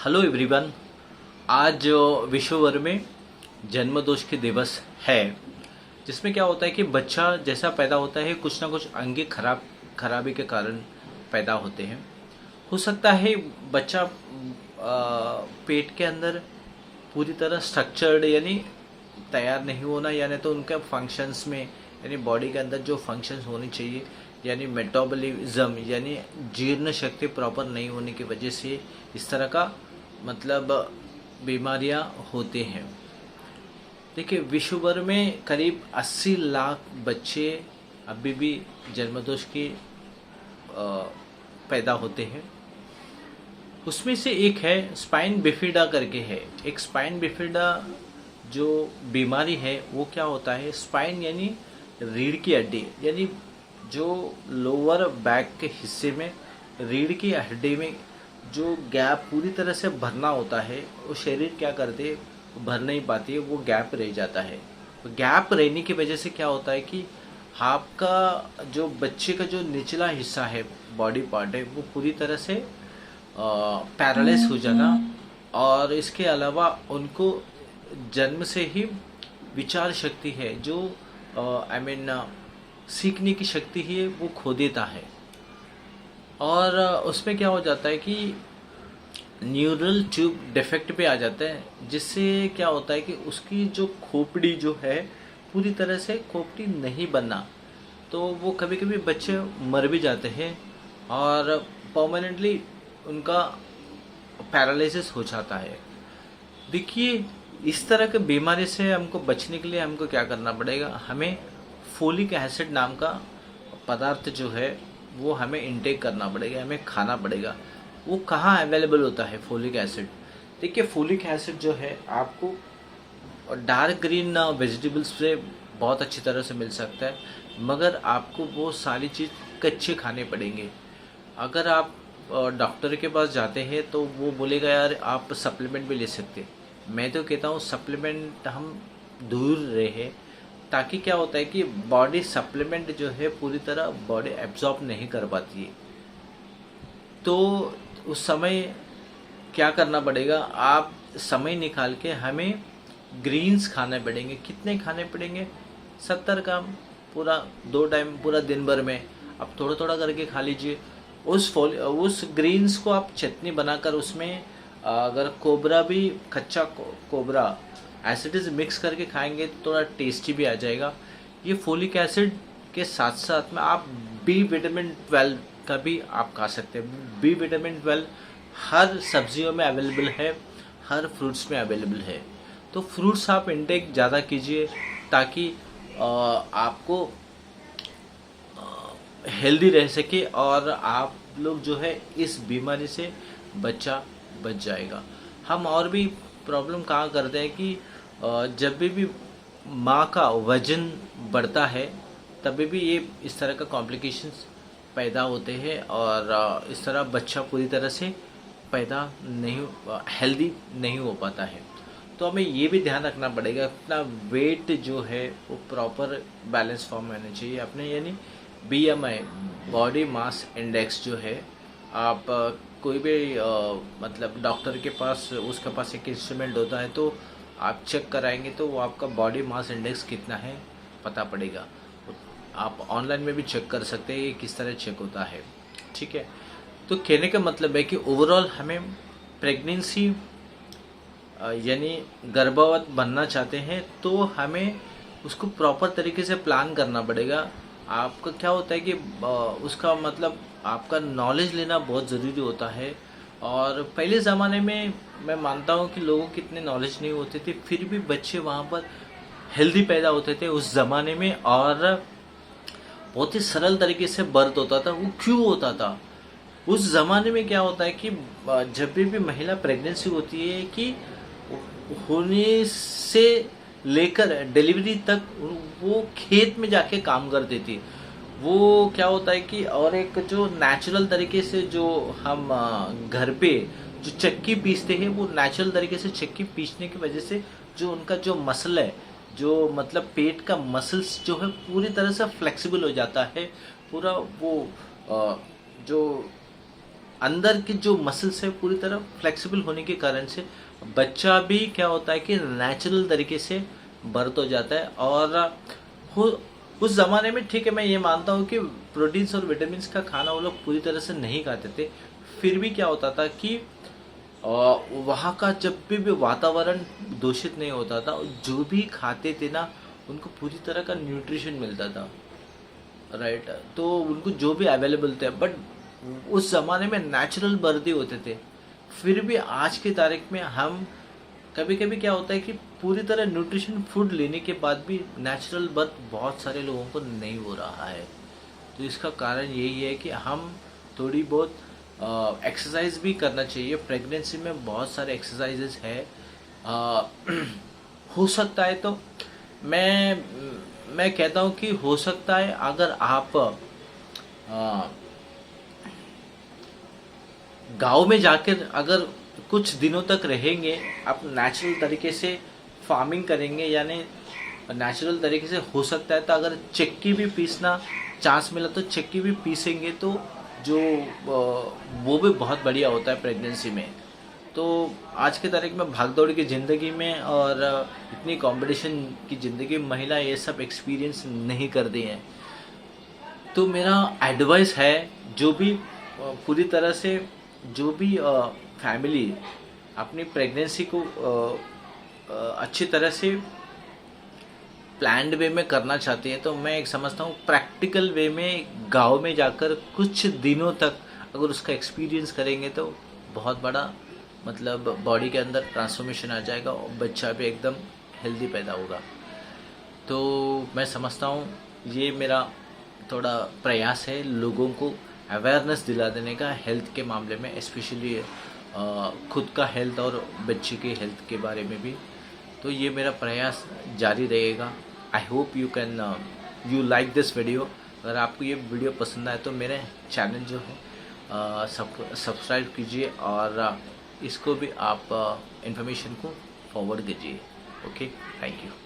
Hello everyone. आज विश्व भर में जन्म दोष के दिवस है, जिसमें क्या होता है कि बच्चा जैसा पैदा होता है कुछ ना कुछ अंगे खराबी के कारण पैदा होते हैं। हो सकता है बच्चा पेट के अंदर पूरी तरह स्ट्रक्चर्ड यानी तैयार नहीं होना, यानी तो उनके फंक्शंस में यानी बॉडी के अंदर जो फंक्शंस होनी चाहिए यानी मेटाबॉलिज्म यानी जीर्ण शक्ति प्रॉपर नहीं होने की वजह से इस तरह का मतलब बीमारियां होते हैं। देखिए, विश्व भर में करीब 80 लाख बच्चे अभी भी जन्मदोष के पैदा होते हैं। उसमें से एक है स्पाइन बिफिडा करके है। एक स्पाइन बिफिडा जो बीमारी है वो क्या होता है, स्पाइन यानी रीढ़ की हड्डी, यानी जो लोअर बैक के हिस्से में रीढ़ की हड्डी में जो गैप पूरी तरह से भरना होता है वो शरीर क्या करते हैं, भर नहीं पाती है, वो गैप रह जाता है। गैप रहने की वजह से क्या होता है कि आपका जो बच्चे का जो निचला हिस्सा है, बॉडी पार्ट है, वो पूरी तरह से पैरालाइज हो जाना। और इसके अलावा उनको जन्म से ही विचार शक्ति है जो सीखने की शक्ति है वो खो देता है। और उसमें क्या हो जाता है कि न्यूरल ट्यूब डिफेक्ट पे आ जाता है, जिससे क्या होता है कि उसकी जो खोपड़ी जो है पूरी तरह से खोपड़ी नहीं बनना, तो वो कभी कभी बच्चे मर भी जाते हैं और परमानेंटली उनका पैरालिसिस हो जाता है। देखिए, इस तरह के बीमारी से हमको बचने के लिए हमको क्या करना पड़ेगा, हमें फोलिक एसिड नाम का पदार्थ जो है वो हमें इंटेक करना पड़ेगा, हमें खाना पड़ेगा। वो कहाँ अवेलेबल होता है फोलिक एसिड? देखिए, फोलिक एसिड जो है आपको डार्क ग्रीन वेजिटेबल्स से बहुत अच्छी तरह से मिल सकता है, मगर आपको वो सारी चीज़ कच्चे खाने पड़ेंगे। अगर आप डॉक्टर के पास जाते हैं तो वो बोलेगा यार आप सप्लीमेंट भी ले सकते हैं। मैं तो कहता हूँ सप्लीमेंट हम दूर रहे, ताकि क्या होता है कि बॉडी सप्लीमेंट जो है पूरी तरह बॉडी एब्जॉर्ब नहीं कर पाती है। तो उस समय क्या करना पड़ेगा, आप समय निकाल के हमें ग्रीन्स खाने पड़ेंगे। कितने खाने पड़ेंगे? 70 ग्राम पूरा 2 टाइम पूरा दिन भर में आप थोड़ा थोड़ा करके खा लीजिए। उस ग्रीन्स को आप चटनी बनाकर उसमें अगर कोबरा भी कच्चा cobra as it is mix करके खाएंगे तो थोड़ा टेस्टी भी आ जाएगा। ये फोलिक एसिड के साथ साथ में आप बी विटामिन 12 का भी आप खा सकते हैं। बी विटामिन 12 हर सब्जियों में अवेलेबल है, हर फ्रूट्स में अवेलेबल है। तो फ्रूट्स आप इंटेक ज़्यादा कीजिए ताकि आपको हेल्दी रह सके और आप लोग जो है इस बीमारी से बच जाएगा। हम और भी प्रॉब्लम कहाँ करते हैं कि जब भी माँ का वजन बढ़ता है तभी भी ये इस तरह का कॉम्प्लिकेशंस पैदा होते हैं और इस तरह बच्चा पूरी तरह से पैदा नहीं हेल्दी नहीं हो पाता है। तो हमें ये भी ध्यान रखना पड़ेगा अपना वेट जो है वो प्रॉपर बैलेंस फॉर्म में होना चाहिए अपने, यानी BMI बॉडी मास इंडेक्स जो है आप कोई भी मतलब डॉक्टर के पास उसके पास एक इंस्ट्रूमेंट होता है तो आप चेक कराएंगे तो वो आपका बॉडी मास इंडेक्स कितना है पता पड़ेगा। आप ऑनलाइन में भी चेक कर सकते हैं ये किस तरह चेक होता है, ठीक है। तो कहने का मतलब है कि ओवरऑल हमें प्रेगनेंसी यानी गर्भवत बनना चाहते हैं तो हमें उसको प्रॉपर तरीके से प्लान करना पड़ेगा। आपका क्या होता है कि उसका मतलब आपका नॉलेज लेना बहुत ज़रूरी होता है। और पहले ज़माने में मैं मानता हूँ कि लोगों को इतने नॉलेज नहीं होते थे, फिर भी बच्चे वहाँ पर हेल्दी पैदा होते थे उस ज़माने में, और बहुत ही सरल तरीके से बर्थ होता था। वो क्यों होता था? उस ज़माने में क्या होता है कि जब भी महिला प्रेगनेंसी होती है कि होने से लेकर डिलीवरी तक वो खेत में जाके काम करती थी। वो क्या होता है कि और एक जो नेचुरल तरीके से जो हम घर पे जो चक्की पीसते हैं वो नेचुरल तरीके से चक्की पीसने की वजह से जो उनका जो मसल है, जो मतलब पेट का मसल्स जो है पूरी तरह से फ्लेक्सिबल हो जाता है। पूरा वो जो अंदर की जो मसल्स है पूरी तरह फ्लेक्सिबल होने के कारण से बच्चा भी क्या होता है कि नेचुरल तरीके से बर्थ हो जाता है। और हो उस ज़माने में ठीक है, मैं ये मानता हूँ कि प्रोटीन्स और विटामिन्स का खाना वो लोग पूरी तरह से नहीं खाते थे, फिर भी क्या होता था कि वहाँ का जब भी वातावरण दूषित नहीं होता था, जो भी खाते थे ना उनको पूरी तरह का न्यूट्रिशन मिलता था, राइट। तो उनको जो भी अवेलेबल थे, बट उस ज़माने में नेचुरल बर्थ ही होते थे। फिर भी आज की तारीख में हम कभी कभी क्या होता है कि पूरी तरह न्यूट्रिशन फूड लेने के बाद भी नेचुरल बर्थ बहुत सारे लोगों को नहीं हो रहा है। तो इसका कारण यही है कि हम थोड़ी बहुत एक्सरसाइज भी करना चाहिए। प्रेगनेंसी में बहुत सारे एक्सरसाइजेस है। अ, हो सकता है तो मैं कहता हूँ कि हो सकता है अगर आप गांव में जाकर अगर कुछ दिनों तक रहेंगे, आप नेचुरल तरीके से फार्मिंग करेंगे, यानी नेचुरल तरीके से हो सकता है तो अगर चक्की भी पीसना चांस मिला तो चक्की भी पीसेंगे तो जो वो भी बहुत बढ़िया होता है प्रेगनेंसी में। तो आज की तारीख में भागदौड़ की ज़िंदगी में और इतनी कंपटीशन की ज़िंदगी में महिला ये सब एक्सपीरियंस नहीं करती हैं। तो मेरा एडवाइस है, जो भी पूरी तरह से जो भी फैमिली अपनी प्रेगनेंसी को अच्छी तरह से प्लान्ड वे में करना चाहती है, तो मैं एक समझता हूँ प्रैक्टिकल वे में गांव में जाकर कुछ दिनों तक अगर उसका एक्सपीरियंस करेंगे तो बहुत बड़ा मतलब बॉडी के अंदर ट्रांसफॉर्मेशन आ जाएगा और बच्चा भी एकदम हेल्दी पैदा होगा। तो मैं समझता हूँ ये मेरा थोड़ा प्रयास है लोगों को अवेयरनेस दिला देने का हेल्थ के मामले में, स्पेशली खुद का हेल्थ और बच्चे के हेल्थ के बारे में भी। तो ये मेरा प्रयास जारी रहेगा। I hope you can you like this video. अगर आपको ये वीडियो पसंद आए तो मेरे चैनल जो है सब्सक्राइब कीजिए और इसको भी आप इन्फॉर्मेशन को फॉरवर्ड कीजिए। Okay, thank you.